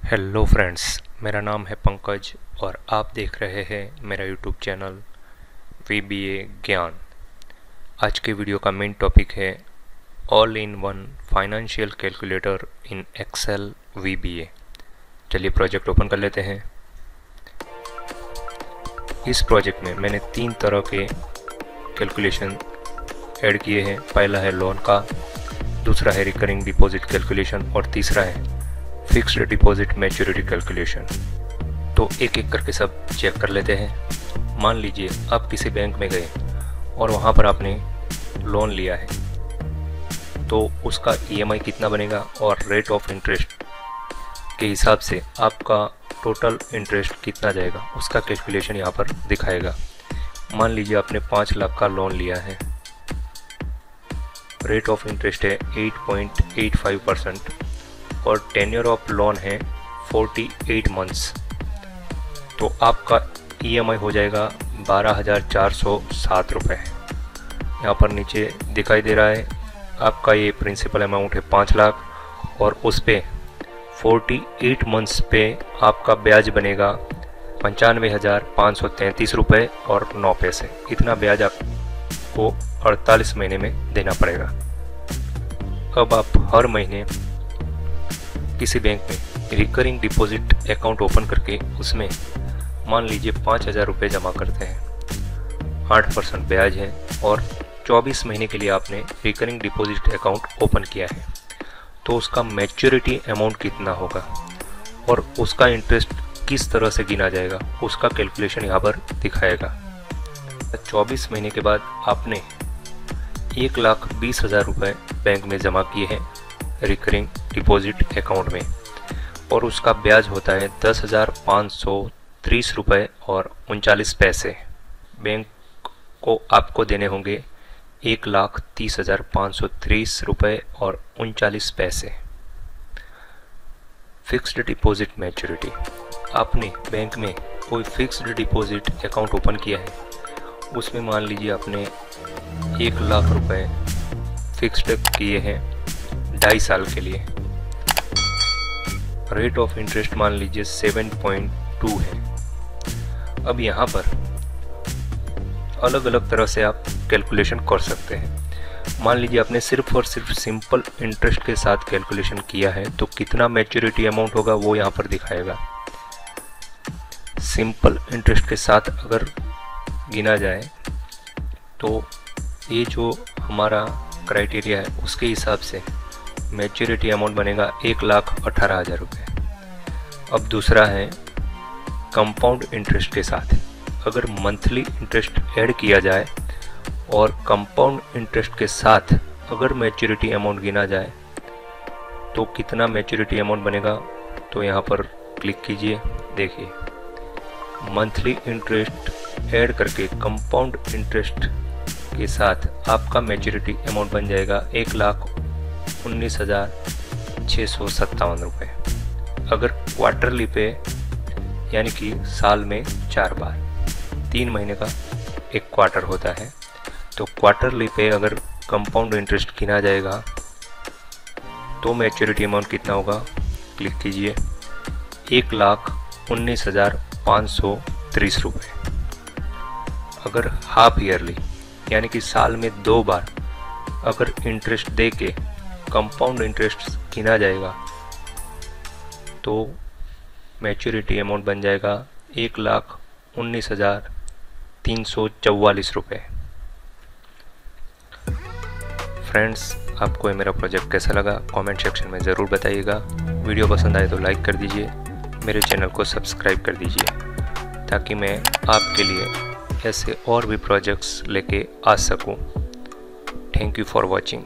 Hello friends, मेरा नाम है पंकज और आप देख रहे हैं मेरा यूट्यूब चैनल VBA ज्ञान। आज के वीडियो का मेन टॉपिक है all in one financial calculator in Excel VBA। चलिए प्रोजेक्ट ओपन कर लेते हैं। इस प्रोजेक्ट में मैंने 3 तरह के कैलकुलेशन ऐड किए हैं। पहला है लोन का, दूसरा है रिकरिंग डिपॉजिट कैलकुलेशन और तीसरा है फिक्स्ड डिपॉजिट मैच्योरिटी कैलकुलेशन। तो एक एक करके सब चेक कर लेते हैं। मान लीजिए आप किसी बैंक में गए और वहाँ पर आपने लोन लिया है, तो उसका EMI कितना बनेगा और रेट ऑफ इंटरेस्ट के हिसाब से आपका टोटल इंटरेस्ट कितना जाएगा उसका कैलकुलेशन यहाँ पर दिखाएगा। मान लीजिए आपने 5 लाख का लोन लिया है, रेट ऑफ इंटरेस्ट है 8.85% और टेन्योर ऑफ लोन है 48 मंथ्स। तो आपका EMI हो जाएगा 12,407 रुपये। यहाँ पर नीचे दिखाई दे रहा है आपका ये प्रिंसिपल अमाउंट है 5 लाख और उस पे 48 मंथ्स पे आपका ब्याज बनेगा 95,533 रुपये और 9 पैसे। इतना ब्याज आपको 48 महीने में देना पड़ेगा। अब आप हर महीने किसी बैंक में रिकरिंग डिपॉजिट अकाउंट ओपन करके उसमें मान लीजिए 5,000 रुपये जमा करते हैं। 8% ब्याज है और 24 महीने के लिए आपने रिकरिंग डिपॉजिट अकाउंट ओपन किया है, तो उसका मैच्योरिटी अमाउंट कितना होगा और उसका इंटरेस्ट किस तरह से गिना जाएगा उसका कैलकुलेशन यहाँ पर दिखाएगा। 24 महीने के बाद आपने 1,20,000 रुपये बैंक में जमा किए हैं रिकरिंग डिपॉजिट अकाउंट में और उसका ब्याज होता है 10,530 रुपये और 39 पैसे। बैंक को आपको देने होंगे 1,30,530 रुपये और 39 पैसे। फिक्स्ड डिपॉजिट मैच्योरिटी, आपने बैंक में कोई फिक्स्ड डिपॉजिट अकाउंट ओपन किया है, उसमें मान लीजिए आपने 1 लाख रुपये फिक्स्ड किए हैं 2.5 साल के लिए। रेट ऑफ इंटरेस्ट मान लीजिए 7.2 है। अब यहाँ पर अलग अलग तरह से आप कैलकुलेशन कर सकते हैं। मान लीजिए आपने सिर्फ और सिर्फ सिंपल इंटरेस्ट के साथ कैलकुलेशन किया है, तो कितना मैच्योरिटी अमाउंट होगा वो यहाँ पर दिखाएगा। सिंपल इंटरेस्ट के साथ अगर गिना जाए तो ये जो हमारा क्राइटेरिया है उसके हिसाब से मैच्योरिटी अमाउंट बनेगा 1,18,000 रुपये। अब दूसरा है कंपाउंड इंटरेस्ट के साथ। अगर मंथली इंटरेस्ट ऐड किया जाए और कंपाउंड इंटरेस्ट के साथ अगर मैच्योरिटी अमाउंट गिना जाए तो कितना मैच्योरिटी अमाउंट बनेगा, तो यहाँ पर क्लिक कीजिए। देखिए मंथली इंटरेस्ट ऐड करके कंपाउंड इंटरेस्ट के साथ आपका मैच्योरिटी अमाउंट बन जाएगा 1,19,657 रुपये। अगर क्वार्टरली पे यानी कि साल में 4 बार, 3 महीने का एक क्वार्टर होता है, तो क्वार्टरली पे अगर कंपाउंड इंटरेस्ट गिना जाएगा तो मैच्योरिटी अमाउंट कितना होगा, क्लिक कीजिए 1,19,530 रुपये। अगर हाफ ईयरली यानी कि साल में 2 बार अगर इंटरेस्ट दे के कंपाउंड इंटरेस्ट गिना जाएगा तो मैच्योरिटी अमाउंट बन जाएगा 1,19,344 रुपये। फ्रेंड्स, आपको ये मेरा प्रोजेक्ट कैसा लगा कमेंट सेक्शन में ज़रूर बताइएगा। वीडियो पसंद आए तो लाइक कर दीजिए, मेरे चैनल को सब्सक्राइब कर दीजिए ताकि मैं आपके लिए ऐसे और भी प्रोजेक्ट्स लेके आ सकूं। Thank you for watching.